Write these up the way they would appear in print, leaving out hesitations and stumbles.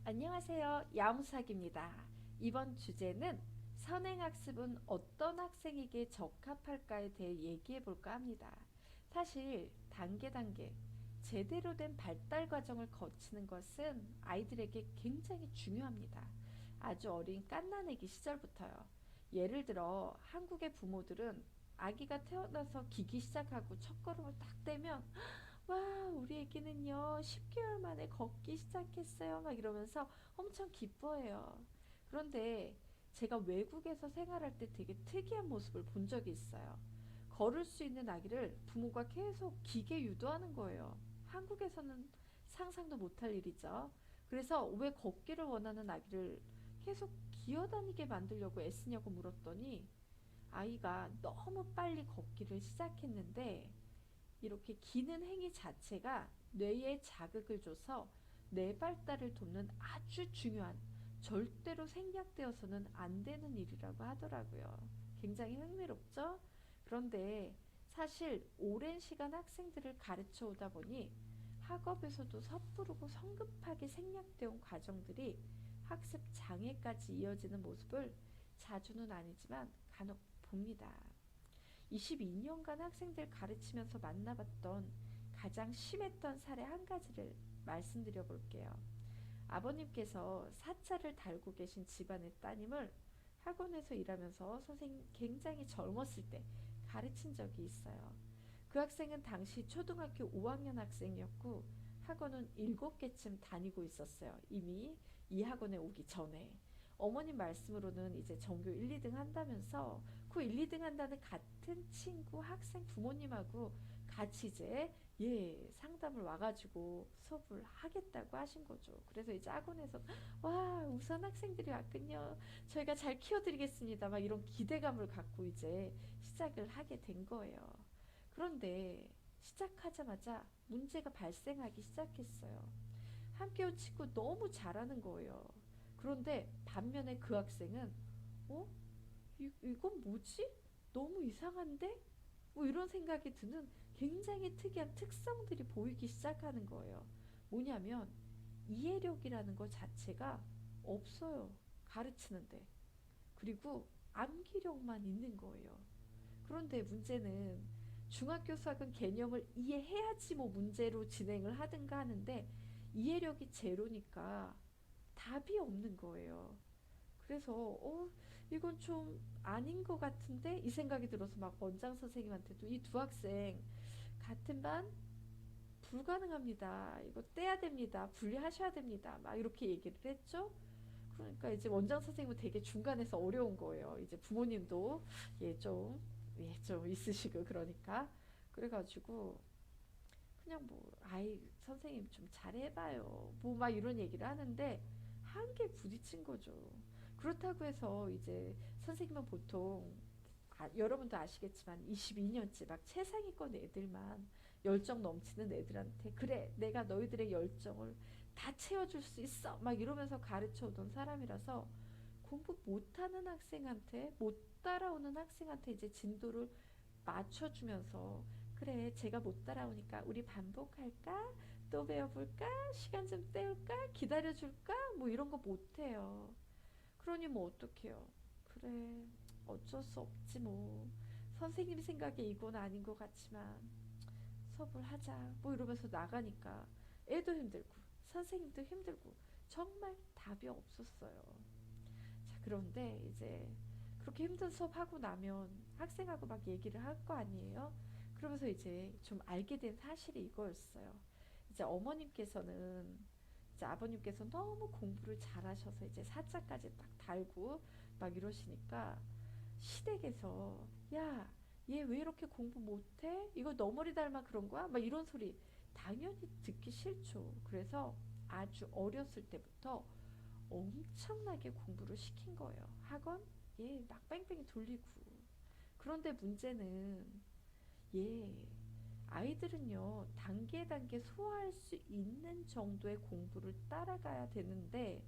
안녕하세요. 야무삭입니다. 이번 주제는 선행학습은 어떤 학생에게 적합할까에 대해 얘기해 볼까 합니다. 사실 단계 제대로 된 발달 과정을 거치는 것은 아이들에게 굉장히 중요합니다. 아주 어린 갓난아기 시절부터요. 예를 들어 한국의 부모들은 아기가 태어나서 기기 시작하고 첫걸음을 딱 떼면 와, 우리 애기는요, 10개월 만에 걷기 시작했어요. 막 이러면서 엄청 기뻐해요. 그런데 제가 외국에서 생활할 때 되게 특이한 모습을 본 적이 있어요. 걸을 수 있는 아기를 부모가 계속 기계 유도하는 거예요. 한국에서는 상상도 못할 일이죠. 그래서 왜 걷기를 원하는 아기를 계속 기어다니게 만들려고 애쓰냐고 물었더니 아이가 너무 빨리 걷기를 시작했는데 이렇게 기는 행위 자체가 뇌에 자극을 줘서 뇌 발달을 돕는 아주 중요한 절대로 생략되어서는 안 되는 일이라고 하더라고요. 굉장히 흥미롭죠? 그런데 사실 오랜 시간 학생들을 가르쳐 오다 보니 학업에서도 섣부르고 성급하게 생략되어 온 과정들이 학습 장애까지 이어지는 모습을 자주는 아니지만 간혹 봅니다. 22년간 학생들 가르치면서 만나봤던 가장 심했던 사례 한 가지를 말씀드려 볼게요. 아버님께서 사자를 달고 계신 집안의 따님을 학원에서 일하면서 선생님 굉장히 젊었을 때 가르친 적이 있어요. 그 학생은 당시 초등학교 5학년 학생이었고 학원은 7개쯤 다니고 있었어요. 이미 이 학원에 오기 전에. 어머님 말씀으로는 이제 전교 1, 2등 한다면서 그 1, 2등 한다는 같은 친구 학생 부모님하고 같이 이제 상담을 와가지고 수업을 하겠다고 하신 거죠. 그래서 이제 학원에서 와 우선 학생들이 왔군요. 저희가 잘 키워드리겠습니다. 막 이런 기대감을 갖고 이제 시작을 하게 된 거예요. 그런데 시작하자마자 문제가 발생하기 시작했어요. 함께 온 친구 너무 잘하는 거예요. 그런데 반면에 그 학생은 어? 이건 뭐지? 너무 이상한데? 뭐 이런 생각이 드는 굉장히 특이한 특성들이 보이기 시작하는 거예요. 뭐냐면 이해력이라는 것 자체가 없어요. 가르치는데. 그리고 암기력만 있는 거예요. 그런데 문제는 중학교 수학은 개념을 이해해야지 뭐 문제로 진행을 하든가 하는데 이해력이 제로니까 답이 없는 거예요. 그래서 이건 좀 아닌 것 같은데 이 생각이 들어서 막 원장 선생님한테도 이 두 학생 같은 반 불가능합니다. 이거 떼야 됩니다. 분리하셔야 됩니다. 막 이렇게 얘기를 했죠. 그러니까 이제 원장 선생님은 되게 중간에서 어려운 거예요. 이제 부모님도 좀 있으시고 그러니까 그래가지고 그냥 뭐 아이 선생님 좀 잘해봐요. 뭐 막 이런 얘기를 하는데 한계에 부딪힌 거죠. 그렇다고 해서 이제 선생님은 보통 여러분도 아시겠지만 22년째 막 최상위권 애들만 열정 넘치는 애들한테 그래 내가 너희들의 열정을 다 채워줄 수 있어 막 이러면서 가르쳐 오던 사람이라서 공부 못하는 학생한테 못 따라오는 학생한테 이제 진도를 맞춰주면서 그래 제가 못 따라오니까 우리 반복할까? 또 배워볼까? 시간 좀 때울까? 기다려줄까? 뭐 이런 거 못해요. 그러니 뭐 어떡해요. 그래 어쩔 수 없지 뭐. 선생님 생각에 이건 아닌 것 같지만 수업을 하자 뭐 이러면서 나가니까 애도 힘들고 선생님도 힘들고 정말 답이 없었어요. 자 그런데 이제 그렇게 힘든 수업하고 나면 학생하고 막 얘기를 할 거 아니에요. 그러면서 이제 좀 알게 된 사실이 이거였어요. 이제 어머님께서는 이제 아버님께서 너무 공부를 잘하셔서 이제 사자까지 딱 달고 막 이러시니까 시댁에서 야, 얘 왜 이렇게 공부 못해? 이거 너 머리 닮아 그런 거야? 막 이런 소리 당연히 듣기 싫죠. 그래서 아주 어렸을 때부터 엄청나게 공부를 시킨 거예요. 학원? 예, 막 뺑뺑이 돌리고. 그런데 문제는 예, 아이들은요, 단계 소화할 수 있는 정도의 공부를 따라가야 되는데,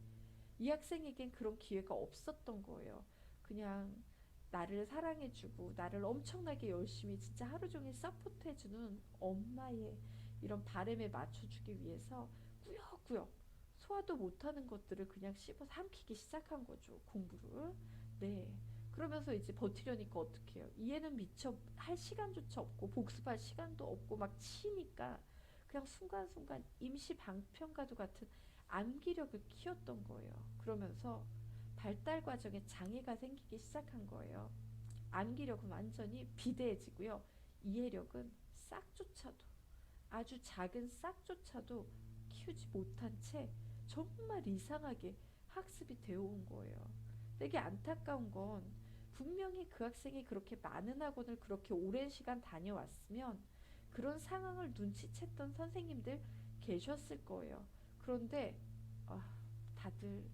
이 학생에겐 그런 기회가 없었던 거예요. 그냥 나를 사랑해주고, 나를 엄청나게 열심히 진짜 하루 종일 서포트해주는 엄마의 이런 바램에 맞춰주기 위해서 꾸역꾸역 소화도 못하는 것들을 그냥 씹어 삼키기 시작한 거죠, 공부를. 네. 그러면서 이제 버티려니까 어떻게 해요? 이해는 미처 할 시간조차 없고 복습할 시간도 없고 막 치니까 그냥 순간순간 임시 방편과도 같은 암기력을 키웠던 거예요. 그러면서 발달 과정에 장애가 생기기 시작한 거예요. 암기력은 완전히 비대해지고요. 이해력은 싹조차도 아주 작은 싹조차도 키우지 못한 채 정말 이상하게 학습이 되어 온 거예요. 되게 안타까운 건 분명히 그 학생이 그렇게 많은 학원을 그렇게 오랜 시간 다녀왔으면 그런 상황을 눈치챘던 선생님들 계셨을 거예요. 그런데 아, 다들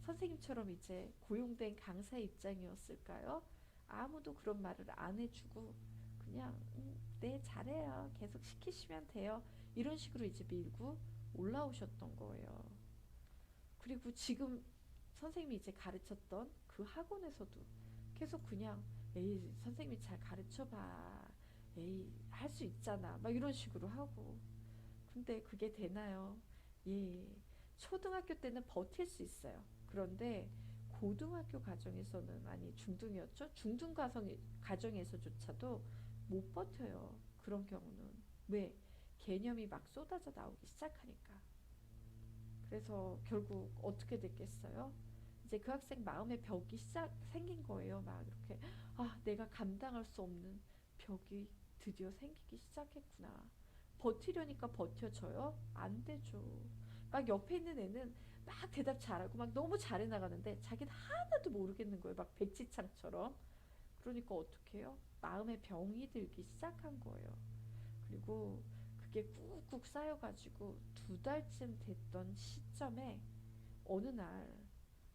선생님처럼 이제 고용된 강사 입장이었을까요? 아무도 그런 말을 안 해주고 그냥 네 잘해요 계속 시키시면 돼요 이런 식으로 이제 밀고 올라오셨던 거예요. 그리고 지금 선생님이 이제 가르쳤던 그 학원에서도 계속 그냥 에이 선생님이 잘 가르쳐봐 에이 할 수 있잖아 막 이런 식으로 하고 근데 그게 되나요? 예 초등학교 때는 버틸 수 있어요. 그런데 고등학교 과정에서는 아니 중등이었죠? 중등 과정에서조차도 못 버텨요. 그런 경우는 왜? 개념이 막 쏟아져 나오기 시작하니까. 그래서 결국 어떻게 됐겠어요? 이제 그 학생 마음의 벽이 생긴 거예요. 막 이렇게 아 내가 감당할 수 없는 벽이 드디어 생기기 시작했구나. 버티려니까 버텨져요? 안 되죠. 막 옆에 있는 애는 막 대답 잘하고 막 너무 잘해 나가는데 자기는 하나도 모르겠는 거예요. 막 백지창처럼. 그러니까 어떻게 해요? 마음의 병이 들기 시작한 거예요. 그리고 그게 꾹꾹 쌓여가지고 2달쯤 됐던 시점에 어느 날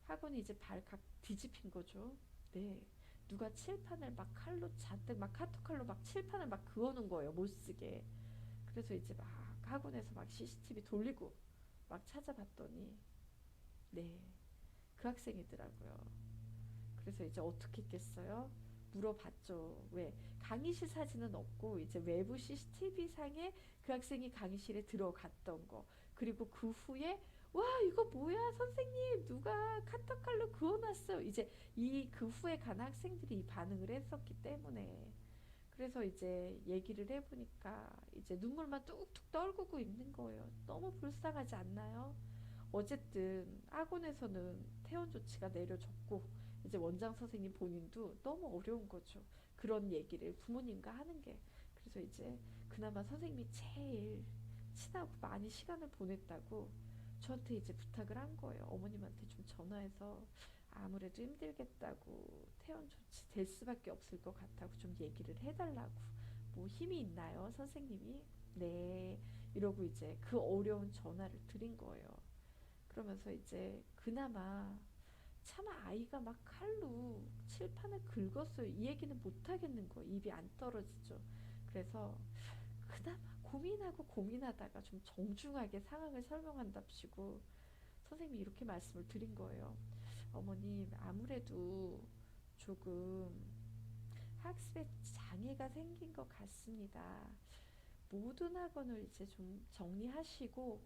학원이 이제 발칵 뒤집힌 거죠. 네. 누가 칠판을 막 칼로 잔뜩 막 카토칼로 막 칠판을 막 그어놓은 거예요. 못 쓰게. 그래서 이제 막 학원에서 막 CCTV 돌리고 막 찾아봤더니 네. 그 학생이더라고요. 그래서 이제 어떻게 했겠어요? 물어봤죠. 왜? 강의실 사진은 없고 이제 외부 CCTV 상에 그 학생이 강의실에 들어갔던 거. 그리고 그 후에 와 이거 뭐야 선생님 누가 카터칼로 그어놨어요. 이제 이 그 후에 간 학생들이 이 반응을 했었기 때문에 그래서 이제 얘기를 해보니까 이제 눈물만 뚝뚝 떨구고 있는 거예요. 너무 불쌍하지 않나요? 어쨌든 학원에서는 퇴원 조치가 내려졌고 이제 원장 선생님 본인도 너무 어려운 거죠. 그런 얘기를 부모님과 하는 게. 그래서 이제 그나마 선생님이 제일 친하고 많이 시간을 보냈다고 저한테 이제 부탁을 한 거예요. 어머님한테 좀 전화해서 아무래도 힘들겠다고 퇴원 조치 될 수밖에 없을 것 같다고 좀 얘기를 해달라고. 뭐 힘이 있나요, 선생님이? 네. 이러고 이제 그 어려운 전화를 드린 거예요. 그러면서 이제 그나마 차마 아이가 막 칼로 칠판을 긁었어요. 이 얘기는 못 하겠는 거예요. 입이 안 떨어지죠. 그래서 그나마 고민하고 고민하다가 좀 정중하게 상황을 설명한답시고 선생님이 이렇게 말씀을 드린 거예요. 어머님, 아무래도 조금 학습에 장애가 생긴 것 같습니다. 모든 학원을 이제 좀 정리하시고,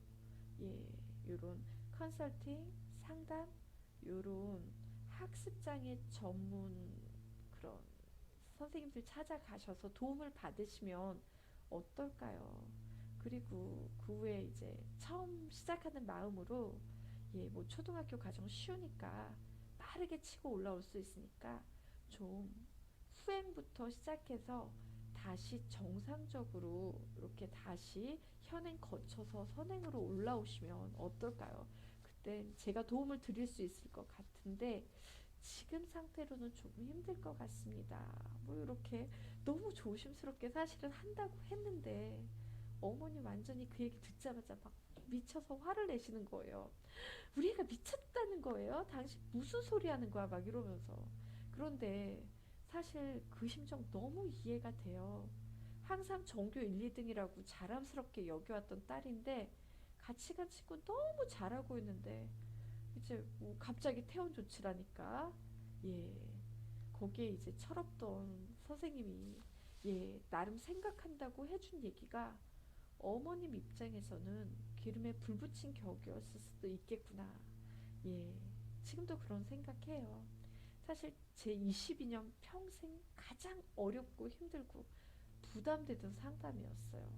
예, 요런 컨설팅, 상담, 요런 학습장애 전문 그런 선생님들 찾아가셔서 도움을 받으시면 어떨까요? 그리고 그 후에 이제 처음 시작하는 마음으로 예, 뭐 초등학교 과정 쉬우니까 빠르게 치고 올라올 수 있으니까 좀 수행부터 시작해서 다시 정상적으로 이렇게 다시 현행 거쳐서 선행으로 올라오시면 어떨까요? 그땐 제가 도움을 드릴 수 있을 것 같은데 지금 상태로는 조금 힘들 것 같습니다. 뭐 이렇게 너무 조심스럽게 사실은 한다고 했는데 어머니 완전히 그 얘기 듣자마자 막 미쳐서 화를 내시는 거예요. 우리 애가 미쳤다는 거예요. 당신 무슨 소리 하는 거야 막 이러면서. 그런데 사실 그 심정 너무 이해가 돼요. 항상 전교 1, 2등이라고 자랑스럽게 여겨왔던 딸인데 같이 간 친구 너무 잘하고 있는데 이제 뭐 갑자기 퇴원 조치라니까. 예. 거기에 이제 철없던 선생님이 예, 나름 생각한다고 해준 얘기가 어머님 입장에서는 기름에 불 붙인 격이었을 수도 있겠구나. 예, 지금도 그런 생각해요. 사실 제 22년 평생 가장 어렵고 힘들고 부담되던 상담이었어요.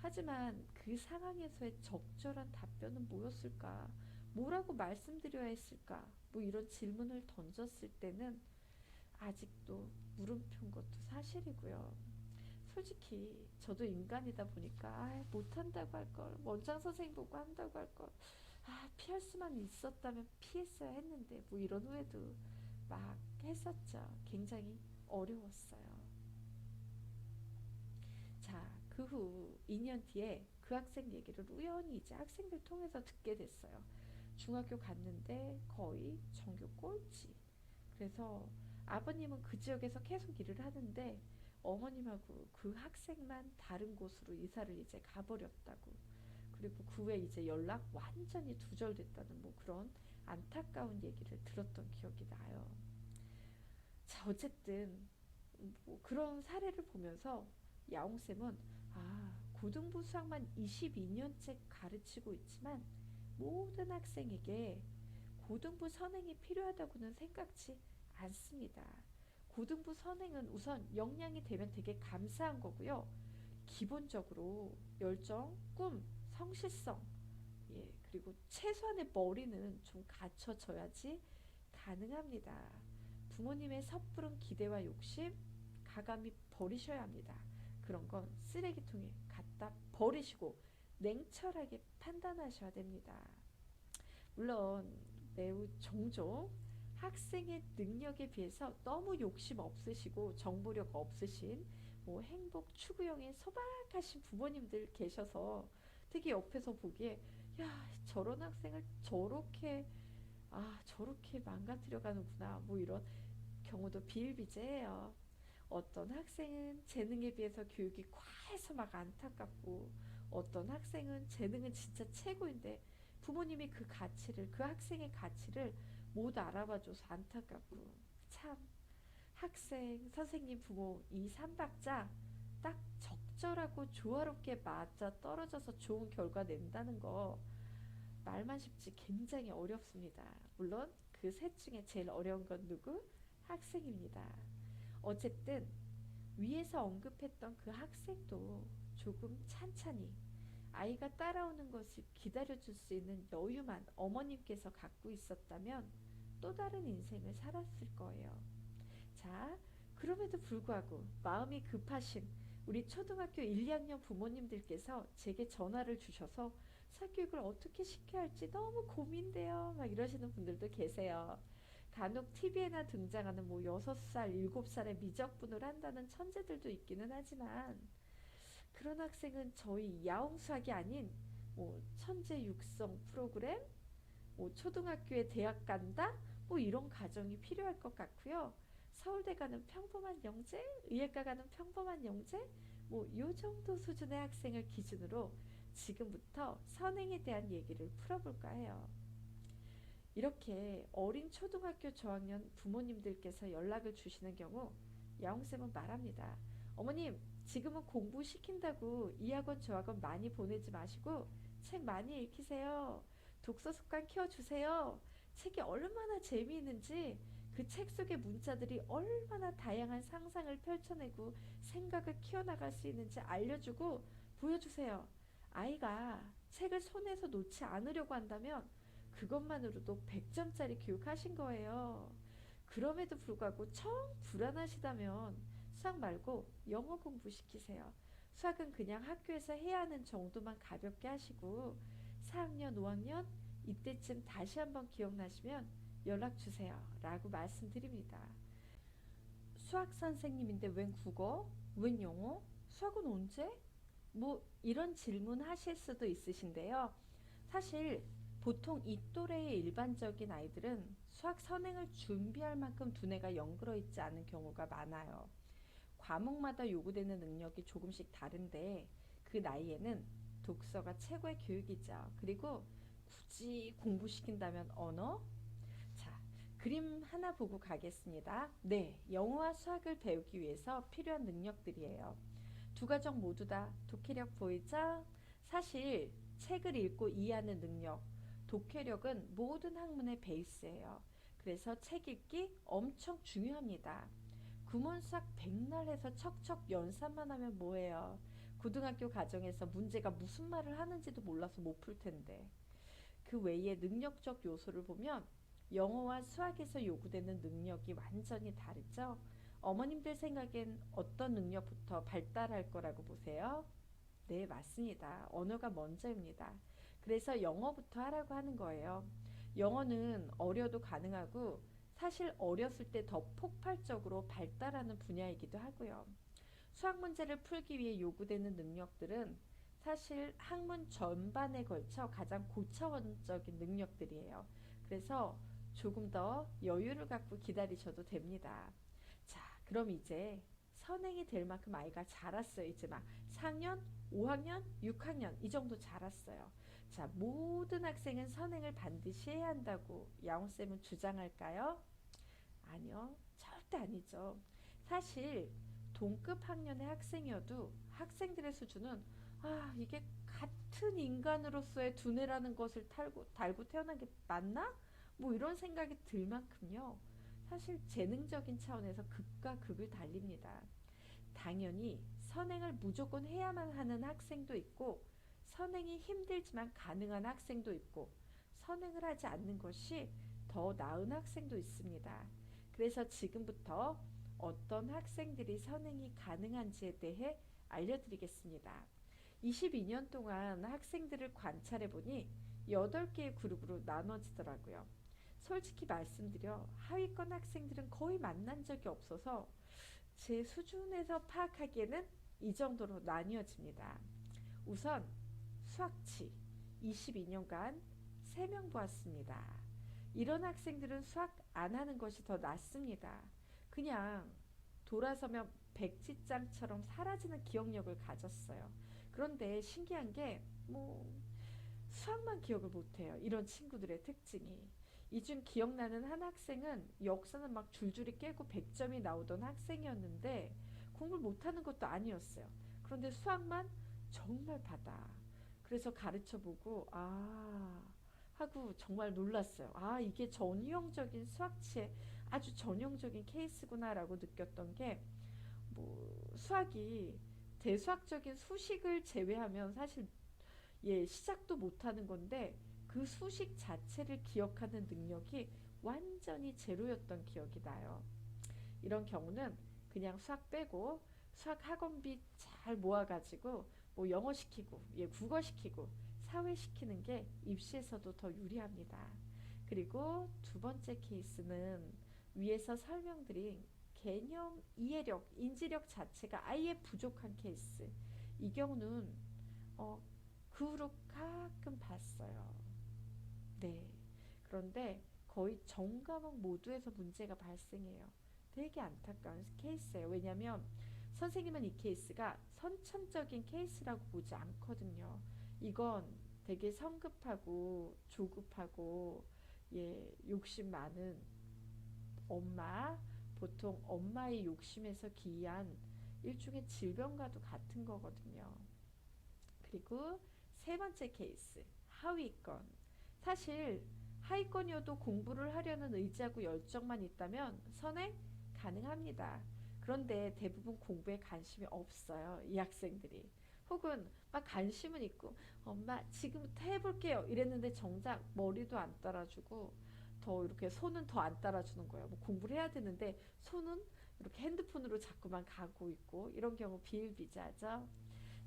하지만 그 상황에서의 적절한 답변은 뭐였을까? 뭐라고 말씀드려야 했을까? 뭐 이런 질문을 던졌을 때는 아직도 물음표인 것도 사실이고요. 솔직히 저도 인간이다 보니까 못한다고 할 걸, 원장 선생님 보고 한다고 할 걸, 피할 수만 있었다면 피했어야 했는데 뭐 이런 후회도 막 했었죠. 굉장히 어려웠어요. 자, 그 후 2년 뒤에 그 학생 얘기를 우연히 이제 학생들 통해서 듣게 됐어요. 중학교 갔는데 거의 전교 꼴찌. 그래서 아버님은 그 지역에서 계속 일을 하는데 어머님하고 그 학생만 다른 곳으로 이사를 이제 가버렸다고. 그리고 그 후에 이제 연락 완전히 두절됐다는 뭐 그런 안타까운 얘기를 들었던 기억이 나요. 자, 어쨌든 뭐 그런 사례를 보면서 야옹쌤은 고등부 수학만 22년째 가르치고 있지만 모든 학생에게 고등부 선행이 필요하다고는 생각지 않습니다. 고등부 선행은 우선 역량이 되면 되게 감사한 거고요. 기본적으로 열정, 꿈, 성실성, 예, 그리고 최소한의 머리는 좀 갖춰져야지 가능합니다. 부모님의 섣부른 기대와 욕심 가감히 버리셔야 합니다. 그런 건 쓰레기통에 갖다 버리시고 냉철하게 판단하셔야 됩니다. 물론 매우 종종 학생의 능력에 비해서 너무 욕심 없으시고 정보력 없으신 뭐 행복 추구형의 소박하신 부모님들 계셔서 되게 옆에서 보기에 야 저런 학생을 저렇게 망가뜨려 가는구나 뭐 이런 경우도 비일비재해요. 어떤 학생은 재능에 비해서 교육이 과해서 막 안타깝고 어떤 학생은 재능은 진짜 최고인데 부모님이 그 학생의 가치를 못 알아봐줘서 안타깝고 참 학생, 선생님, 부모 이 삼박자 딱 적절하고 조화롭게 맞아 떨어져서 좋은 결과 낸다는 거 말만 쉽지 굉장히 어렵습니다. 물론 그 셋 중에 제일 어려운 건 누구? 학생입니다. 어쨌든 위에서 언급했던 그 학생도 조금 찬찬히 아이가 따라오는 것을 기다려줄 수 있는 여유만 어머님께서 갖고 있었다면 또 다른 인생을 살았을 거예요. 자, 그럼에도 불구하고 마음이 급하신 우리 초등학교 1, 2학년 부모님들께서 제게 전화를 주셔서 사교육을 어떻게 시켜야 할지 너무 고민돼요. 막 이러시는 분들도 계세요. 간혹 TV에나 등장하는 뭐 6살, 7살의 미적분을 한다는 천재들도 있기는 하지만 그런 학생은 저희 야옹수학이 아닌 뭐 천재 육성 프로그램, 뭐 초등학교에 대학 간다, 뭐 이런 과정이 필요할 것 같고요. 서울대 가는 평범한 영재, 의예과 가는 평범한 영재, 뭐 요 정도 수준의 학생을 기준으로 지금부터 선행에 대한 얘기를 풀어볼까 해요. 이렇게 어린 초등학교 저학년 부모님들께서 연락을 주시는 경우 야옹쌤은 말합니다. 어머님, 지금은 공부시킨다고 이 학원 저 학원 많이 보내지 마시고 책 많이 읽히세요. 독서 습관 키워주세요. 책이 얼마나 재미있는지 그 책 속의 문자들이 얼마나 다양한 상상을 펼쳐내고 생각을 키워나갈 수 있는지 알려주고 보여주세요. 아이가 책을 손에서 놓지 않으려고 한다면 그것만으로도 100점짜리 교육하신 거예요. 그럼에도 불구하고 정 불안하시다면 수학 말고 영어 공부시키세요. 수학은 그냥 학교에서 해야 하는 정도만 가볍게 하시고 4학년, 5학년 이때쯤 다시 한번 기억나시면 연락 주세요. 라고 말씀드립니다. 수학 선생님인데 웬 국어? 웬 영어? 수학은 언제? 뭐 이런 질문 하실 수도 있으신데요. 사실 보통 이 또래의 일반적인 아이들은 수학 선행을 준비할 만큼 두뇌가 연결어 있지 않은 경우가 많아요. 과목마다 요구되는 능력이 조금씩 다른데 그 나이에는 독서가 최고의 교육이죠. 그리고 굳이 공부시킨다면 언어? 자, 그림 하나 보고 가겠습니다. 네, 영어와 수학을 배우기 위해서 필요한 능력들이에요. 두 가정 모두 다 독해력 보이죠? 사실 책을 읽고 이해하는 능력, 독해력은 모든 학문의 베이스예요. 그래서 책 읽기 엄청 중요합니다. 구문수학 백날 해서 척척 연산만 하면 뭐해요? 고등학교 과정에서 문제가 무슨 말을 하는지도 몰라서 못 풀 텐데. 그 외에 능력적 요소를 보면 영어와 수학에서 요구되는 능력이 완전히 다르죠. 어머님들 생각엔 어떤 능력부터 발달할 거라고 보세요? 네, 맞습니다. 언어가 먼저입니다. 그래서 영어부터 하라고 하는 거예요. 영어는 어려도 가능하고 사실 어렸을 때 더 폭발적으로 발달하는 분야이기도 하고요. 수학 문제를 풀기 위해 요구되는 능력들은 사실 학문 전반에 걸쳐 가장 고차원적인 능력들이에요. 그래서 조금 더 여유를 갖고 기다리셔도 됩니다. 자, 그럼 이제 선행이 될 만큼 아이가 자랐어요. 이제 막 4학년, 5학년, 6학년 이 정도 자랐어요. 자, 모든 학생은 선행을 반드시 해야 한다고 야옹쌤은 주장할까요? 아니요, 절대 아니죠. 사실 동급 학년의 학생이어도 학생들의 수준은 이게 같은 인간으로서의 두뇌라는 것을 달고 태어난 게 맞나? 뭐 이런 생각이 들 만큼요. 사실 재능적인 차원에서 극과 극을 달립니다. 당연히 선행을 무조건 해야만 하는 학생도 있고 선행이 힘들지만 가능한 학생도 있고 선행을 하지 않는 것이 더 나은 학생도 있습니다. 그래서 지금부터 어떤 학생들이 선행이 가능한지에 대해 알려드리겠습니다. 22년 동안 학생들을 관찰해 보니 8개의 그룹으로 나눠지더라고요. 솔직히 말씀드려 하위권 학생들은 거의 만난 적이 없어서 제 수준에서 파악하기에는 이 정도로 나뉘어집니다. 우선 수학치 22년간 3명 보았습니다. 이런 학생들은 수학 안 하는 것이 더 낫습니다. 그냥 돌아서면 백지장처럼 사라지는 기억력을 가졌어요. 그런데 신기한 게 수학만 기억을 못해요. 이런 친구들의 특징이. 이 중 기억나는 한 학생은 역사는 막 줄줄이 깨고 100점이 나오던 학생이었는데 공부를 못하는 것도 아니었어요. 그런데 수학만 정말 바다. 그래서 가르쳐보고 하고 정말 놀랐어요. 이게 전형적인 수학치의 아주 전형적인 케이스구나라고 느꼈던 게 수학이 대수학적인 수식을 제외하면 사실 시작도 못하는 건데 그 수식 자체를 기억하는 능력이 완전히 제로였던 기억이 나요. 이런 경우는 그냥 수학 빼고 수학 학원비 잘 모아가지고 영어 시키고 국어 시키고 사회 시키는 게 입시에서도 더 유리합니다. 그리고 두 번째 케이스는 위에서 설명드린 개념 이해력, 인지력 자체가 아예 부족한 케이스. 이 경우는 그 후로 가끔 봤어요. 네. 그런데 거의 전 과목 모두에서 문제가 발생해요. 되게 안타까운 케이스예요. 왜냐하면 선생님은 이 케이스가 선천적인 케이스라고 보지 않거든요. 이건 되게 성급하고 조급하고 욕심 많은 엄마, 보통 엄마의 욕심에서 기이한 일종의 질병과도 같은 거거든요. 그리고 세 번째 케이스, 하위권. 사실 하위권이어도 공부를 하려는 의지하고 열정만 있다면 선행 가능합니다. 그런데 대부분 공부에 관심이 없어요. 이 학생들이. 혹은 막 관심은 있고 엄마 지금부터 해볼게요 이랬는데 정작 머리도 안 따라주고 더 이렇게 손은 더 안 따라주는 거예요. 공부를 해야 되는데 손은 이렇게 핸드폰으로 자꾸만 가고 있고 이런 경우 비일비재하죠.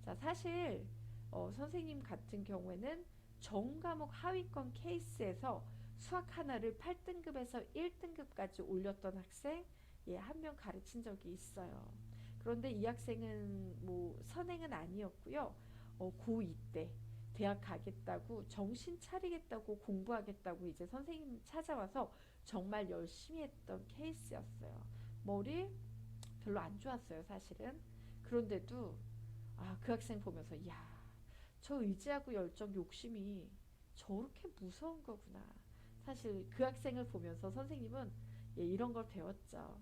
자, 사실 선생님 같은 경우에는 전 과목 하위권 케이스에서 수학 하나를 8등급에서 1등급까지 올렸던 학생 한 명 가르친 적이 있어요. 그런데 이 학생은 선행은 아니었고요. 고2 때 대학 가겠다고 정신 차리겠다고 공부하겠다고 이제 선생님 찾아와서 정말 열심히 했던 케이스였어요. 머리 별로 안 좋았어요, 사실은. 그런데도 그 학생 보면서 저 의지하고 열정 욕심이 저렇게 무서운 거구나. 사실 그 학생을 보면서 선생님은 이런 걸 배웠죠.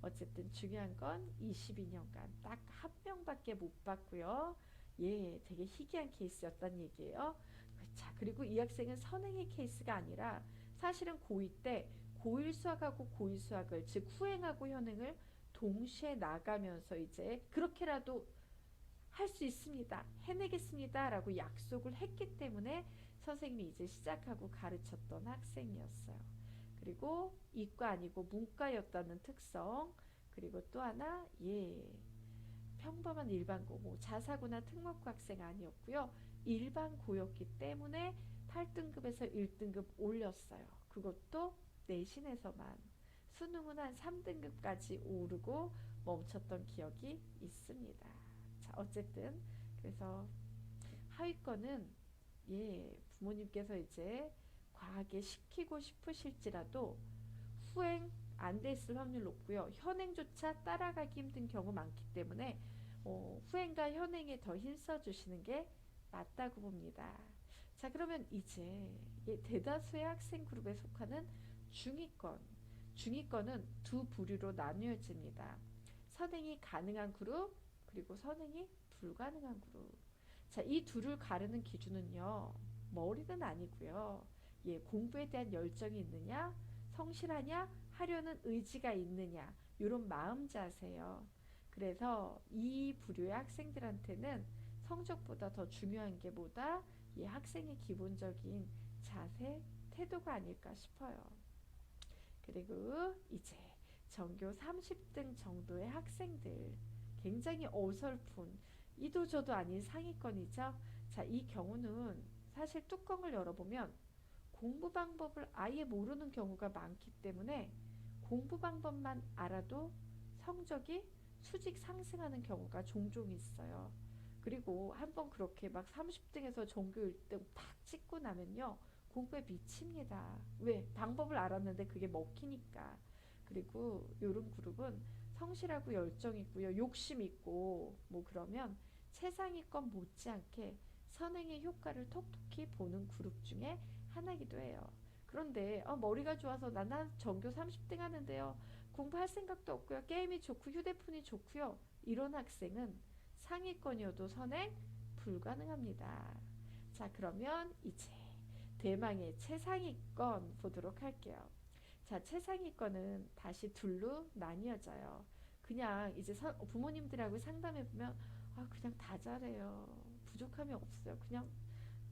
어쨌든 중요한 건 22년간 딱 한 명밖에 못 받고요. 예, 되게 희귀한 케이스였단 얘기예요. 자, 그리고 이 학생은 선행의 케이스가 아니라 사실은 고2 때 고1 수학하고 고2 수학을 즉 후행하고 현행을 동시에 나가면서 이제 그렇게라도 할 수 있습니다. 해내겠습니다. 라고 약속을 했기 때문에 선생님이 이제 시작하고 가르쳤던 학생이었어요. 그리고 이과 아니고 문과였다는 특성. 그리고 또 하나, 예, 평범한 일반고, 뭐 자사고나 특목고 학생 아니었고요. 일반고였기 때문에 8등급에서 1등급 올렸어요. 그것도 내신에서만. 수능은 한 3등급까지 오르고 멈췄던 기억이 있습니다. 자, 어쨌든 그래서 하위권은 예, 부모님께서 이제 과하게 시키고 싶으실지라도 후행 안 됐을 확률 높고요. 현행조차 따라가기 힘든 경우 많기 때문에 후행과 현행에 더 힘써 주시는 게 맞다고 봅니다. 자, 그러면 이제 대다수의 학생 그룹에 속하는 중위권. 중위권은 두 부류로 나뉘어집니다. 선행이 가능한 그룹, 그리고 선행이 불가능한 그룹. 자, 이 둘을 가르는 기준은요. 머리는 아니고요. 예, 공부에 대한 열정이 있느냐, 성실하냐, 하려는 의지가 있느냐, 이런 마음 자세요. 그래서 이 부류의 학생들한테는 성적보다 더 중요한 게 뭐다? 이 학생의 기본적인 자세, 태도가 아닐까 싶어요. 그리고 이제 전교 30등 정도의 학생들, 굉장히 어설픈 이도 저도 아닌 상위권이죠. 자, 이 경우는 사실 뚜껑을 열어보면 공부 방법을 아예 모르는 경우가 많기 때문에 공부 방법만 알아도 성적이 수직 상승하는 경우가 종종 있어요. 그리고 한번 그렇게 막 30등에서 전교 1등 탁 찍고 나면요. 공부에 미칩니다. 왜? 방법을 알았는데 그게 먹히니까. 그리고 요런 그룹은 성실하고 열정 있고요. 욕심 있고 뭐 그러면 최상위권 못지않게 선행의 효과를 톡톡히 보는 그룹 중에 하나이기도 해요. 그런데 머리가 좋아서 나는 전교 30등 하는데요. 공부할 생각도 없고요. 게임이 좋고 휴대폰이 좋고요. 이런 학생은 상위권이어도 선행 불가능합니다. 자, 그러면 이제 대망의 최상위권 보도록 할게요. 자, 최상위권은 다시 둘로 나뉘어져요. 그냥 이제 부모님들하고 상담해보면 그냥 다 잘해요. 부족함이 없어요. 그냥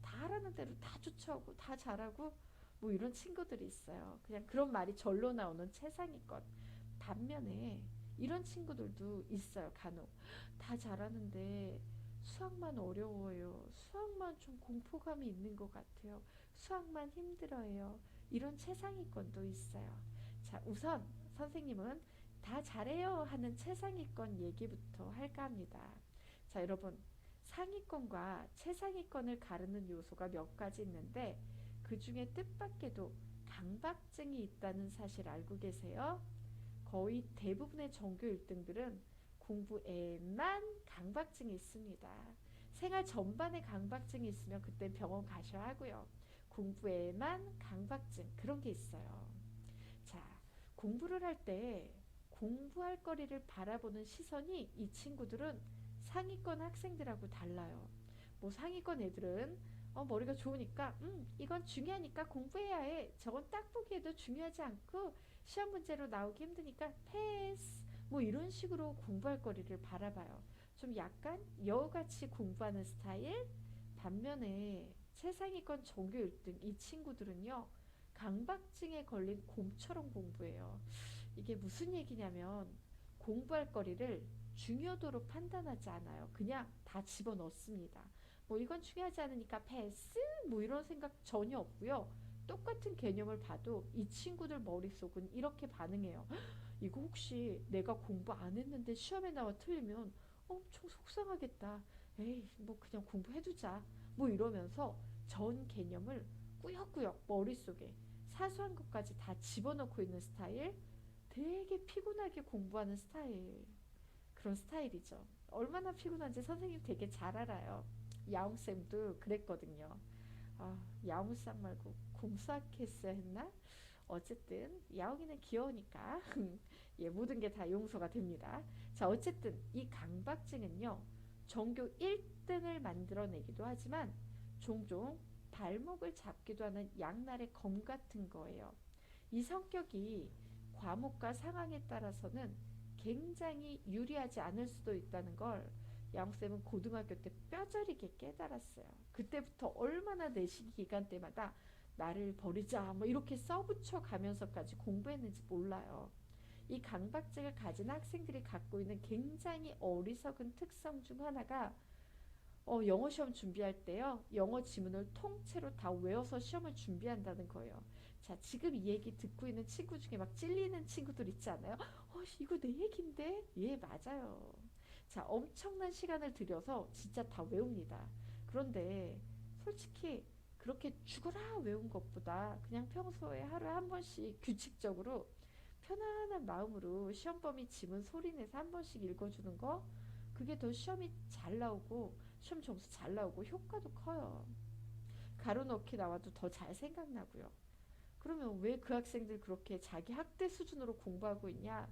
다 하라는 대로 다 쫓아오고 다 잘하고 뭐 이런 친구들이 있어요. 그냥 그런 말이 절로 나오는 최상위권. 반면에 이런 친구들도 있어요. 간혹 다 잘하는데 수학만 어려워요. 수학만 좀 공포감이 있는 것 같아요. 수학만 힘들어요. 이런 최상위권도 있어요. 자, 우선 선생님은 다 잘해요 하는 최상위권 얘기부터 할까 합니다. 자, 여러분, 상위권과 최상위권을 가르는 요소가 몇 가지 있는데 그 중에 뜻밖에도 강박증이 있다는 사실 알고 계세요? 거의 대부분의 전교 1등들은 공부에만 강박증이 있습니다. 생활 전반에 강박증이 있으면 그때 병원 가셔야 하고요. 공부에만 강박증 그런 게 있어요. 자, 공부를 할 때 공부할 거리를 바라보는 시선이 이 친구들은 상위권 학생들하고 달라요. 뭐 상위권 애들은 머리가 좋으니까 이건 중요하니까 공부해야 해. 저건 딱 보기에도 중요하지 않고 시험 문제로 나오기 힘드니까 패스. 뭐 이런 식으로 공부할 거리를 바라봐요. 좀 약간 여우같이 공부하는 스타일. 반면에 최상위권 전교 1등 이 친구들은요. 강박증에 걸린 곰처럼 공부해요. 이게 무슨 얘기냐면 공부할 거리를 중요도로 판단하지 않아요. 그냥 다 집어넣습니다. 뭐 이건 중요하지 않으니까 패스 뭐 이런 생각 전혀 없고요. 똑같은 개념을 봐도 이 친구들 머릿속은 이렇게 반응해요. 이거 혹시 내가 공부 안 했는데 시험에 나와 틀리면 엄청 속상하겠다. 에이 뭐 그냥 공부해두자. 뭐 이러면서 전 개념을 꾸역꾸역 머릿속에 사소한 것까지 다 집어넣고 있는 스타일. 되게 피곤하게 공부하는 스타일. 그런 스타일이죠. 얼마나 피곤한지 선생님 되게 잘 알아요. 야옹쌤도 그랬거든요. 야옹쌈 말고 공수학했어야 했나? 어쨌든 야옹이는 귀여우니까 예, 모든 게 다 용서가 됩니다. 자, 어쨌든 이 강박증은요. 전교 1등을 만들어내기도 하지만 종종 발목을 잡기도 하는 양날의 검 같은 거예요. 이 성격이 과목과 상황에 따라서는 굉장히 유리하지 않을 수도 있다는 걸 양쌤은 고등학교 때 뼈저리게 깨달았어요. 그때부터 얼마나 내신 기간 때마다 나를 버리자 뭐 이렇게 써붙여 가면서까지 공부했는지 몰라요. 이 강박증을 가진 학생들이 갖고 있는 굉장히 어리석은 특성 중 하나가 영어 시험 준비할 때요. 영어 지문을 통째로 다 외워서 시험을 준비한다는 거예요. 자, 지금 이 얘기 듣고 있는 친구 중에 막 찔리는 친구들 있지 않아요? 이거 내 얘긴데? 예, 맞아요. 자, 엄청난 시간을 들여서 진짜 다 외웁니다. 그런데 솔직히 그렇게 죽어라 외운 것보다 그냥 평소에 하루에 한 번씩 규칙적으로 편안한 마음으로 시험 범위 지문 소리내서 한 번씩 읽어주는 거, 그게 더 시험이 잘 나오고 시험 점수 잘 나오고 효과도 커요. 가로 넣기 나와도 더 잘 생각나고요. 그러면 왜 그 학생들 그렇게 자기 학대 수준으로 공부하고 있냐?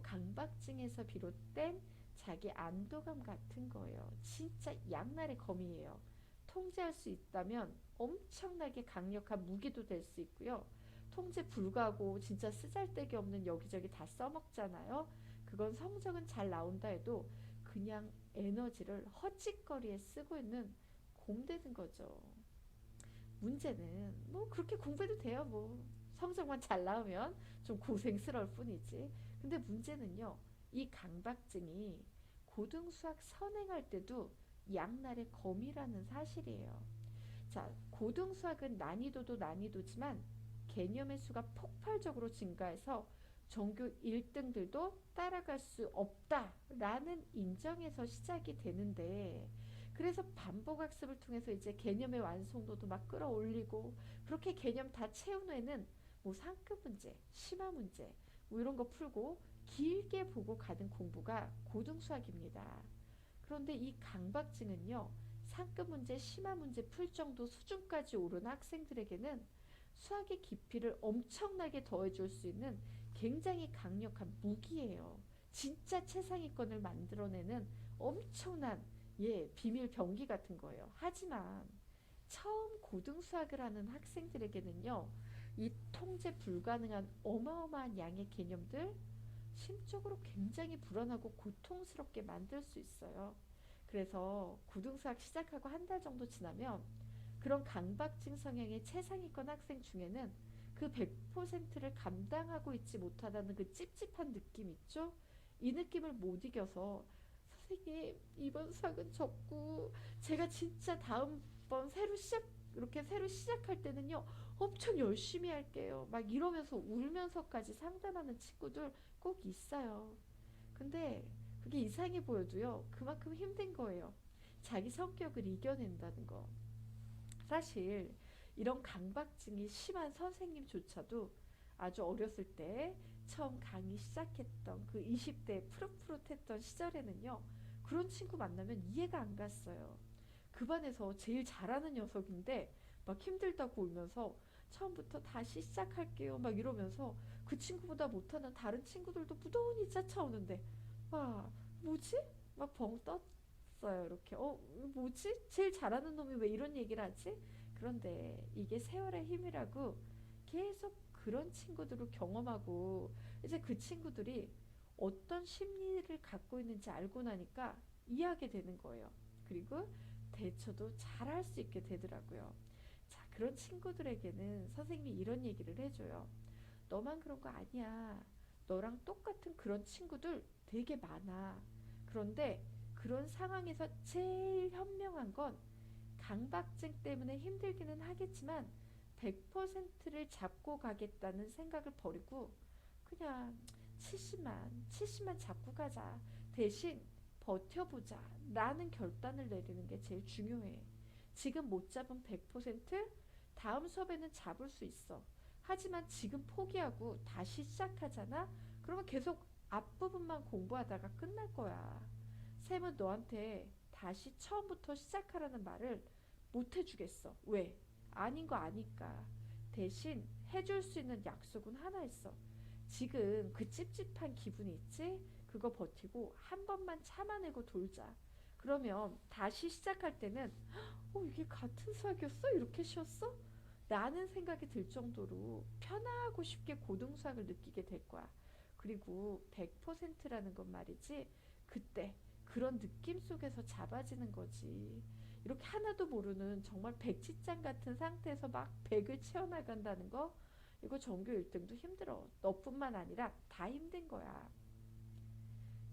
강박증에서 비롯된 자기 안도감 같은 거예요. 진짜 양날의 검이에요. 통제할 수 있다면 엄청나게 강력한 무기도 될 수 있고요. 통제 불가하고 진짜 쓰잘데기 없는 여기저기 다 써먹잖아요. 그건 성적은 잘 나온다 해도 그냥 에너지를 헛짓거리에 쓰고 있는 곰되는 거죠. 문제는 뭐 그렇게 공부해도 돼요. 뭐 성적만 잘 나오면 좀 고생스러울 뿐이지. 근데 문제는요. 이 강박증이 고등수학 선행할 때도 양날의 검이라는 사실이에요. 자, 고등수학은 난이도도 난이도지만 개념의 수가 폭발적으로 증가해서 전교 1등들도 따라갈 수 없다라는 인정에서 시작이 되는데, 그래서 반복학습을 통해서 이제 개념의 완성도도 막 끌어올리고 그렇게 개념 다 채운 후에는 뭐 상급 문제, 심화 문제 뭐 이런 거 풀고 길게 보고 가는 공부가 고등수학입니다. 그런데 이 강박증은요, 상급 문제, 심화 문제 풀 정도 수준까지 오른 학생들에게는 수학의 깊이를 엄청나게 더해줄 수 있는 굉장히 강력한 무기예요. 진짜 최상위권을 만들어내는 엄청난 비밀 병기 같은 거예요. 하지만 처음 고등수학을 하는 학생들에게는요, 이 통제 불가능한 어마어마한 양의 개념들 심적으로 굉장히 불안하고 고통스럽게 만들 수 있어요. 그래서 고등수학 시작하고 한 달 정도 지나면 그런 강박증 성향의 최상위권 학생 중에는 그 100%를 감당하고 있지 못하다는 그 찝찝한 느낌 있죠? 이 느낌을 못 이겨서 선생님 이번 수학은 접고 제가 진짜 다음번 이렇게 새로 시작할 때는요 엄청 열심히 할게요 막 이러면서 울면서까지 상담하는 친구들 꼭 있어요. 근데 그게 이상해 보여도요 그만큼 힘든 거예요. 자기 성격을 이겨낸다는 거. 사실 이런 강박증이 심한 선생님조차도 아주 어렸을 때 처음 강의 시작했던 그 20대 푸릇푸릇했던 시절에는요 그런 친구 만나면 이해가 안 갔어요. 그 반에서 제일 잘하는 녀석인데 막 힘들다고 울면서 처음부터 다시 시작할게요 막 이러면서 그 친구보다 못하는 다른 친구들도 무던히 쫓아오는데 와 뭐지? 막 벙 떴어요. 이렇게 뭐지? 제일 잘하는 놈이 왜 이런 얘기를 하지? 그런데 이게 세월의 힘이라고 계속 그런 친구들을 경험하고 이제 그 친구들이 어떤 심리를 갖고 있는지 알고 나니까 이해하게 되는 거예요. 그리고 대처도 잘할 수 있게 되더라고요. 자, 그런 친구들에게는 선생님이 이런 얘기를 해줘요. 너만 그런 거 아니야. 너랑 똑같은 그런 친구들 되게 많아. 그런데 그런 상황에서 제일 현명한 건 강박증 때문에 힘들기는 하겠지만 100%를 잡고 가겠다는 생각을 버리고 그냥 70만 잡고 가자. 대신 버텨보자. 라는 결단을 내리는 게 제일 중요해. 지금 못 잡은 100% 다음 수업에는 잡을 수 있어. 하지만 지금 포기하고 다시 시작하잖아? 그러면 계속 앞부분만 공부하다가 끝날 거야. 쌤은 너한테 다시 처음부터 시작하라는 말을 못 해주겠어. 왜? 아닌 거 아니까. 대신 해줄 수 있는 약속은 하나 있어. 지금 그 찝찝한 기분이 있지? 그거 버티고 한 번만 참아내고 돌자. 그러면 다시 시작할 때는 이게 같은 수학이었어? 이렇게 쉬웠어? 라는 생각이 들 정도로 편하고 쉽게 고등수학을 느끼게 될 거야. 그리고 100%라는 건 말이지. 그때 그런 느낌 속에서 잡아지는 거지. 이렇게 하나도 모르는 정말 백지장 같은 상태에서 막 100을 채워나간다는 거, 이거 전교 1등도 힘들어. 너뿐만 아니라 다 힘든 거야.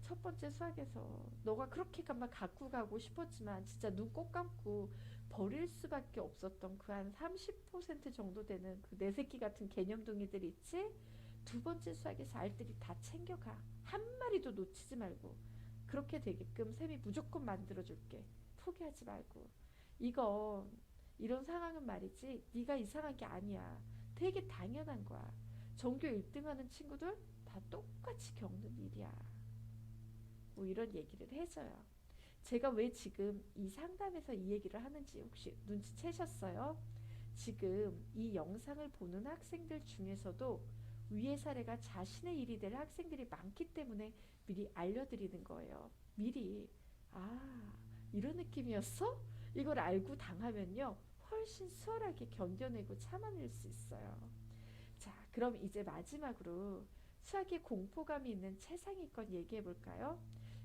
첫 번째 수학에서 너가 그렇게만 갖고 가고 싶었지만 진짜 눈 꼭 감고 버릴 수밖에 없었던 그 한 30% 정도 되는 그 내 새끼 같은 개념둥이들 있지? 두 번째 수학에서 알들이 다 챙겨가. 한 마리도 놓치지 말고. 그렇게 되게끔 쌤이 무조건 만들어줄게. 포기하지 말고. 이건 이런 상황은 말이지 네가 이상한 게 아니야. 되게 당연한 거야. 전교 1등 하는 친구들 다 똑같이 겪는 일이야. 뭐 이런 얘기를 해줘요. 제가 왜 지금 이 상담에서 이 얘기를 하는지 혹시 눈치채셨어요? 지금 이 영상을 보는 학생들 중에서도 위의 사례가 자신의 일이 될 학생들이 많기 때문에 미리 알려드리는 거예요. 미리 이런 느낌이었어? 이걸 알고 당하면요 훨씬 수월하게 견뎌내고 참아낼 수 있어요. 자, 그럼 이제 마지막으로 수학에 공포감이 있는 최상위권 얘기해 볼까요?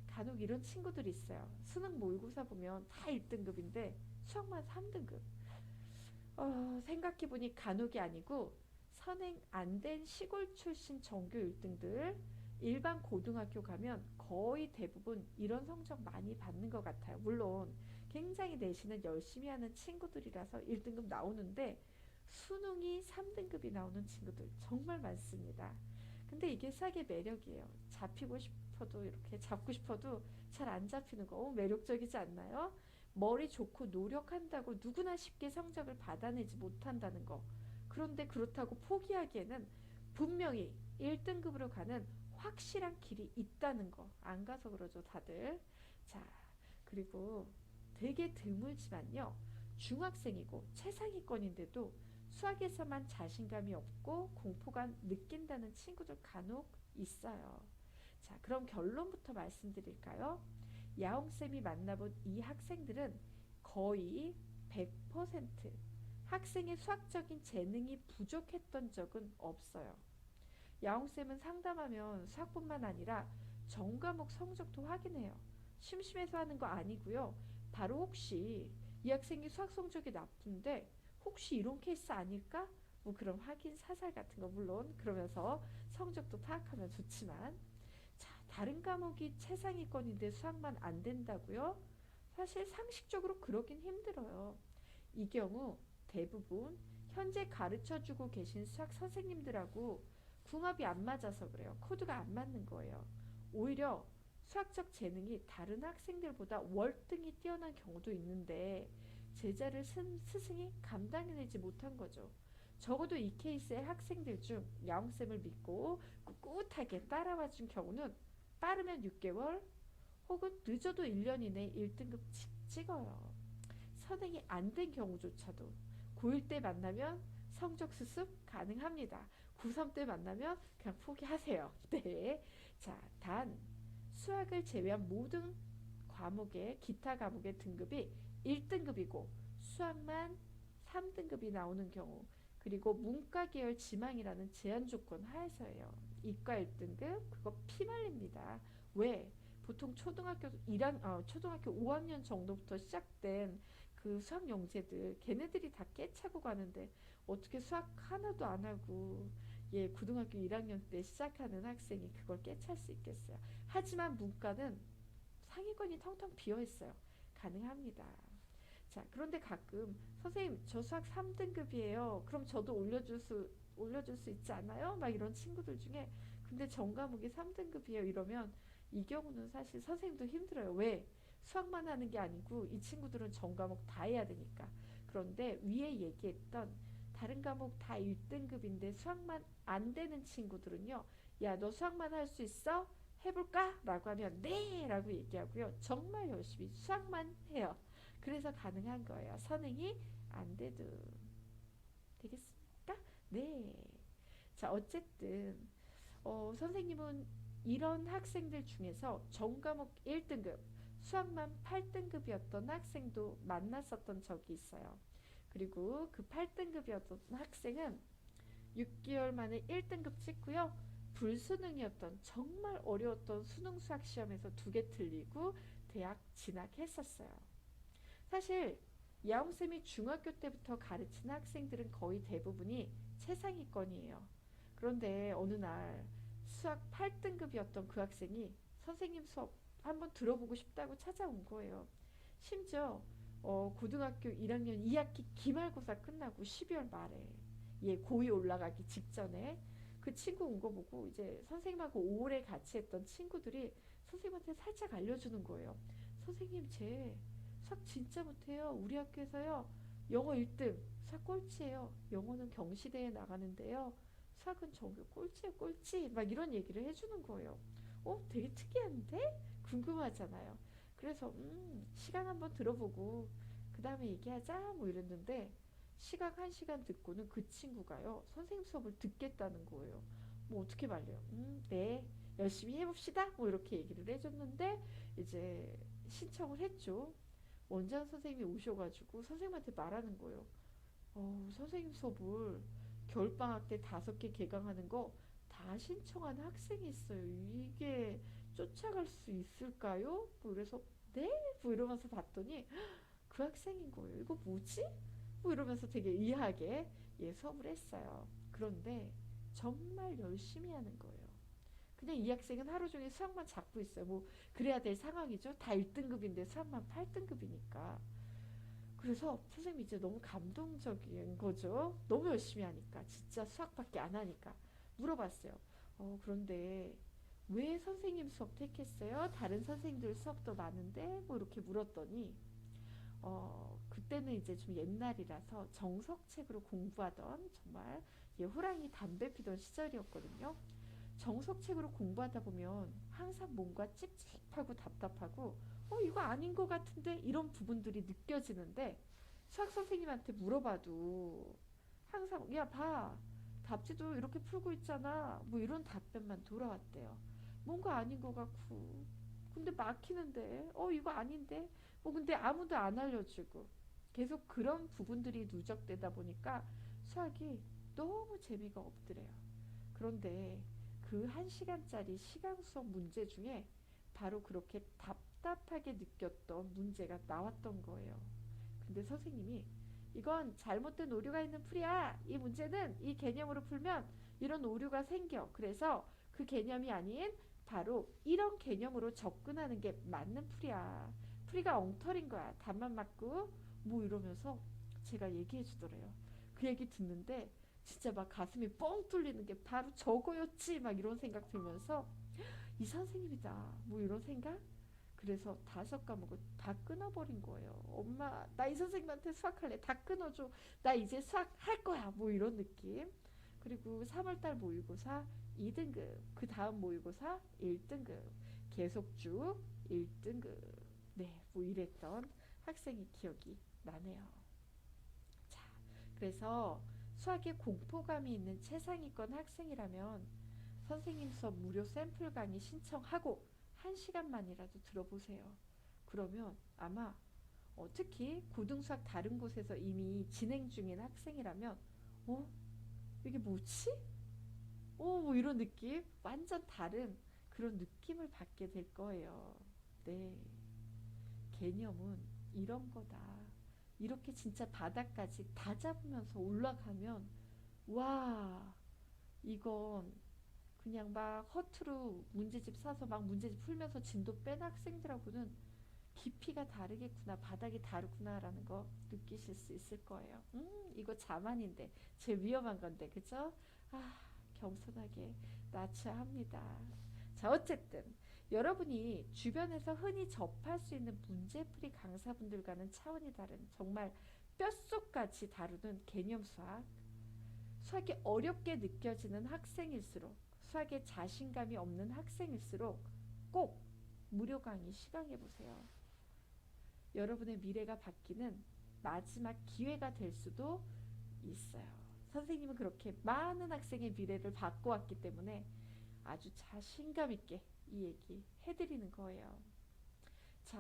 간혹 이런 친구들이 있어요. 수능 모의고사 보면 다 1등급인데 수학만 3등급. 생각해보니 간혹이 아니고 선행 안 된 시골 출신 전교 1등들 일반 고등학교 가면 거의 대부분 이런 성적 많이 받는 것 같아요. 물론 굉장히 내신을 열심히 하는 친구들이라서 1등급 나오는데 수능이 3등급이 나오는 친구들 정말 많습니다. 근데 이게 수학의 매력이에요. 잡히고 싶어도 이렇게 잡고 싶어도 잘 안 잡히는 거 매력적이지 않나요? 머리 좋고 노력한다고 누구나 쉽게 성적을 받아내지 못한다는 거. 그런데 그렇다고 포기하기에는 분명히 1등급으로 가는 확실한 길이 있다는 거. 안 가서 그러죠, 다들. 자, 그리고 되게 드물지만요. 중학생이고 최상위권인데도 수학에서만 자신감이 없고 공포감 느낀다는 친구들 간혹 있어요. 자, 그럼 결론부터 말씀드릴까요? 야옹쌤이 만나본 이 학생들은 거의 100% 학생의 수학적인 재능이 부족했던 적은 없어요. 야옹쌤은 상담하면 수학뿐만 아니라 전 과목 성적도 확인해요. 심심해서 하는 거 아니고요. 바로 혹시 이 학생이 수학 성적이 나쁜데 혹시 이런 케이스 아닐까? 뭐 그런 확인 사살 같은 거 물론 그러면서 성적도 파악하면 좋지만 자, 다른 과목이 최상위권인데 수학만 안 된다고요? 사실 상식적으로 그러긴 힘들어요. 이 경우 대부분 현재 가르쳐주고 계신 수학 선생님들하고 궁합이 안 맞아서 그래요. 코드가 안 맞는 거예요. 오히려 수학적 재능이 다른 학생들보다 월등히 뛰어난 경우도 있는데 제자를 스승이 감당해내지 못한 거죠. 적어도 이 케이스의 학생들 중 야옹쌤을 믿고 꿋꿋하게 따라와준 경우는 빠르면 6개월 혹은 늦어도 1년 이내에 1등급 찍어요. 선행이 안 된 경우조차도 고1 때 만나면 성적 수습 가능합니다. 고3 때 만나면 그냥 포기하세요. 네. 자, 단 수학을 제외한 모든 과목의 기타 과목의 등급이 1등급이고 수학만 3등급이 나오는 경우 그리고 문과 계열 지망이라는 제한 조건 하에서예요. 이과 1등급 그거 피말립니다. 왜? 보통 초등학교 5학년 정도부터 시작된 그 수학 영재들 걔네들이 다 깨차고 가는데 어떻게 수학 하나도 안 하고 고등학교 1학년 때 시작하는 학생이 그걸 깨찰 수 있겠어요. 하지만 문과는 상위권이 텅텅 비어 있어요. 가능합니다. 자, 그런데 가끔 선생님 저 수학 3등급이에요. 그럼 저도 올려줄 수 있지 않아요? 막 이런 친구들 중에 근데 전 과목이 3등급이에요. 이러면 이 경우는 사실 선생님도 힘들어요. 왜? 수학만 하는 게 아니고 이 친구들은 전 과목 다 해야 되니까. 그런데 위에 얘기했던 다른 과목 다 1등급인데 수학만 안 되는 친구들은요. 야, 너 수학만 할 수 있어? 해볼까? 라고 하면 네! 라고 얘기하고요. 정말 열심히 수학만 해요. 그래서 가능한 거예요. 선행이 안 돼도 되겠습니까? 네. 자, 어쨌든 선생님은 이런 학생들 중에서 전과목 1등급, 수학만 8등급이었던 학생도 만났었던 적이 있어요. 그리고 그 8등급이었던 학생은 6개월 만에 1등급 찍고요. 불수능이었던 정말 어려웠던 수능 수학 시험에서 2개 틀리고 대학 진학했었어요. 사실 야옹쌤이 중학교 때부터 가르치는 학생들은 거의 대부분이 최상위권이에요. 그런데 어느 날 수학 8등급이었던 그 학생이 선생님 수업 한번 들어보고 싶다고 찾아온 거예요. 심지어 고등학교 1학년 2학기 기말고사 끝나고 12월 말에 얘 고2 올라가기 직전에 그 친구 온 거 보고 이제 선생님하고 오래 같이 했던 친구들이 선생님한테 살짝 알려주는 거예요. 선생님 제 수학 진짜 못해요. 우리 학교에서요 영어 1등 수학 꼴찌예요. 영어는 경시대회 나가는데요. 수학은 전교 꼴찌예요 꼴찌 막 이런 얘기를 해주는 거예요. 되게 특이한데? 궁금하잖아요. 그래서 시간 한번 들어보고 그 다음에 얘기하자 뭐 이랬는데 시각 1시간 듣고는 그 친구가요 선생님 수업을 듣겠다는 거예요. 뭐 어떻게 말해요? 네 열심히 해봅시다 뭐 이렇게 얘기를 해줬는데 이제 신청을 했죠. 원장 선생님이 오셔가지고 선생님한테 말하는 거예요. 선생님 수업을 겨울방학 때 5개 개강하는 거 다 신청한 학생이 있어요. 이게 쫓아갈 수 있을까요? 뭐 이래서 네? 뭐 이러면서 봤더니 그 학생인 거예요. 이거 뭐지? 뭐 이러면서 되게 의아하게 수업을 했어요. 그런데 정말 열심히 하는 거예요. 그냥 이 학생은 하루 종일 수학만 잡고 있어요. 뭐 그래야 될 상황이죠. 다 1등급인데 수학만 8등급이니까. 그래서 선생님이 이제 너무 감동적인 거죠. 너무 열심히 하니까. 진짜 수학밖에 안 하니까. 물어봤어요. 그런데 왜 선생님 수업 택했어요? 다른 선생님들 수업도 많은데? 뭐 이렇게 물었더니 그때는 이제 좀 옛날이라서 정석책으로 공부하던 정말 호랑이 담배 피던 시절이었거든요. 정석책으로 공부하다 보면 항상 뭔가 찝찝하고 답답하고 이거 아닌 것 같은데 이런 부분들이 느껴지는데 수학 선생님한테 물어봐도 항상 야 봐 답지도 이렇게 풀고 있잖아 뭐 이런 답변만 돌아왔대요. 뭔가 아닌 것 같고 근데 막히는데 이거 아닌데 근데 아무도 안 알려주고 계속 그런 부분들이 누적되다 보니까 수학이 너무 재미가 없더래요. 그런데 그 1시간짜리 시간 수업 문제 중에 바로 그렇게 답답하게 느꼈던 문제가 나왔던 거예요. 근데 선생님이 이건 잘못된 오류가 있는 풀이야. 이 문제는 이 개념으로 풀면 이런 오류가 생겨. 그래서 그 개념이 아닌 바로 이런 개념으로 접근하는 게 맞는 풀이야. 풀이가 엉터리인 거야. 답만 맞고 뭐 이러면서 제가 얘기해 주더래요. 그 얘기 듣는데 진짜 막 가슴이 뻥 뚫리는 게 바로 저거였지 막 이런 생각 들면서 이 선생님이다 뭐 이런 생각. 그래서 5과목을 다 끊어버린 거예요. 엄마 나 이 선생님한테 수학할래 다 끊어줘. 나 이제 수학 할 거야 뭐 이런 느낌. 그리고 3월달 모의고사 2등급, 그 다음 모의고사 1등급, 계속 쭉 1등급. 네, 뭐 이랬던 학생의 기억이 나네요. 자, 그래서 수학에 공포감이 있는 최상위권 학생이라면 선생님 수업 무료 샘플 강의 신청하고 1시간만이라도 들어보세요. 그러면 아마 특히 고등수학 다른 곳에서 이미 진행 중인 학생이라면 이게 뭐지? 뭐 이런 느낌? 완전 다른 그런 느낌을 받게 될 거예요. 네, 개념은 이런 거다. 이렇게 진짜 바닥까지 다 잡으면서 올라가면 와 이건 그냥 막 허투루 문제집 사서 막 문제집 풀면서 진도 뺀 학생들하고는 깊이가 다르겠구나 바닥이 다르구나라는 거 느끼실 수 있을 거예요. 이거 자만인데 제 위험한 건데 그죠? 아 겸손하게 낮춰야 합니다. 자 어쨌든 여러분이 주변에서 흔히 접할 수 있는 문제풀이 강사분들과는 차원이 다른 정말 뼛속까지 다루는 개념 수학 수학이 어렵게 느껴지는 학생일수록 수학에 자신감이 없는 학생일수록 꼭 무료 강의 시강해보세요. 여러분의 미래가 바뀌는 마지막 기회가 될 수도 있어요. 선생님은 그렇게 많은 학생의 미래를 바꿔왔기 때문에 아주 자신감 있게 이 얘기 해드리는 거예요. 자,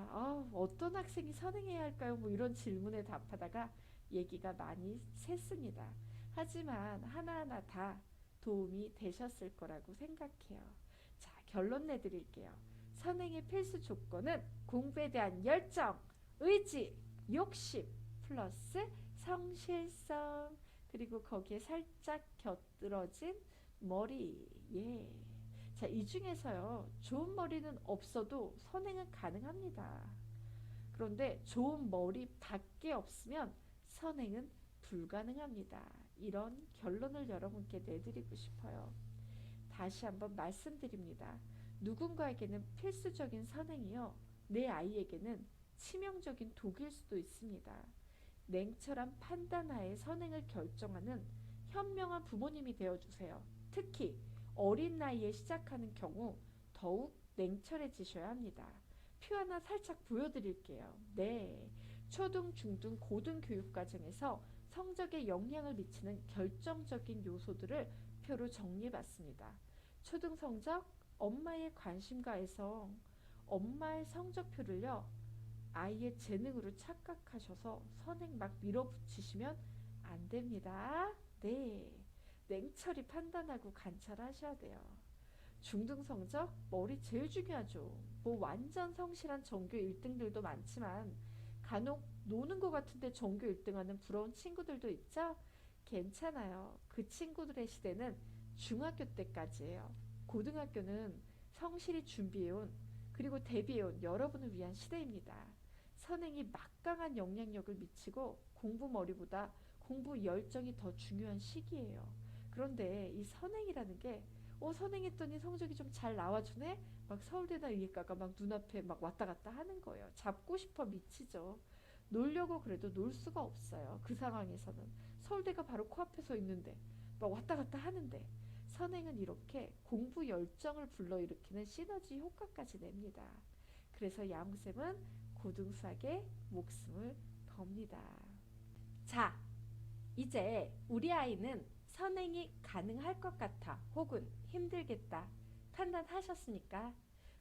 어떤 학생이 선행해야 할까요? 뭐 이런 질문에 답하다가 얘기가 많이 샜습니다. 하지만 하나하나 다 도움이 되셨을 거라고 생각해요. 자, 결론 내드릴게요. 선행의 필수 조건은 공부에 대한 열정, 의지, 욕심, 플러스 성실성, 그리고 거기에 살짝 곁들어진 머리. 예. 자, 이 중에서요, 좋은 머리는 없어도 선행은 가능합니다. 그런데 좋은 머리밖에 없으면 선행은 불가능합니다. 이런 결론을 여러분께 내드리고 싶어요. 다시 한번 말씀드립니다. 누군가에게는 필수적인 선행이요, 내 아이에게는 치명적인 독일 수도 있습니다. 냉철한 판단하에 선행을 결정하는 현명한 부모님이 되어주세요. 특히 어린 나이에 시작하는 경우 더욱 냉철해지셔야 합니다. 표 하나 살짝 보여드릴게요. 네, 초등, 중등, 고등 교육 과정에서 성적에 영향을 미치는 결정적인 요소들을 표로 정리해봤습니다. 초등 성적, 엄마의 관심과 애성, 엄마의 성적표를요, 아이의 재능으로 착각하셔서 선행 막 밀어붙이시면 안 됩니다. 네, 냉철히 판단하고 관찰하셔야 돼요. 중등 성적, 머리 제일 중요하죠. 뭐 완전 성실한 전교 1등들도 많지만 간혹 노는 것 같은데 전교 1등하는 부러운 친구들도 있죠? 괜찮아요. 그 친구들의 시대는 중학교 때까지예요. 고등학교는 성실히 준비해온, 그리고 대비해온 여러분을 위한 시대입니다. 선행이 막강한 영향력을 미치고 공부 머리보다 공부 열정이 더 중요한 시기예요. 그런데 이 선행이라는 게 선행했더니 성적이 좀 잘 나와주네? 막 서울대나 의예과가 막 눈앞에 막 왔다 갔다 하는 거예요. 잡고 싶어 미치죠. 놀려고 그래도 놀 수가 없어요. 그 상황에서는. 서울대가 바로 코앞에 서 있는데 막 왔다 갔다 하는데, 선행은 이렇게 공부 열정을 불러일으키는 시너지 효과까지 냅니다. 그래서 야옹쌤은 고등수학에 목숨을 겁니다. 자, 이제 우리 아이는 선행이 가능할 것 같아 혹은 힘들겠다 판단하셨으니까,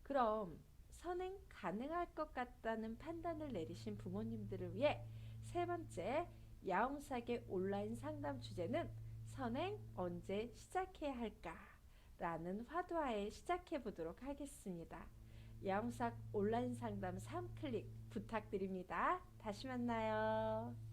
그럼 선행 가능할 것 같다는 판단을 내리신 부모님들을 위해 세 번째 야옹사계 온라인 상담 주제는 선행 언제 시작해야 할까? 라는 화두하에 시작해 보도록 하겠습니다. 야옹사 온라인 상담 3클릭 부탁드립니다. 다시 만나요.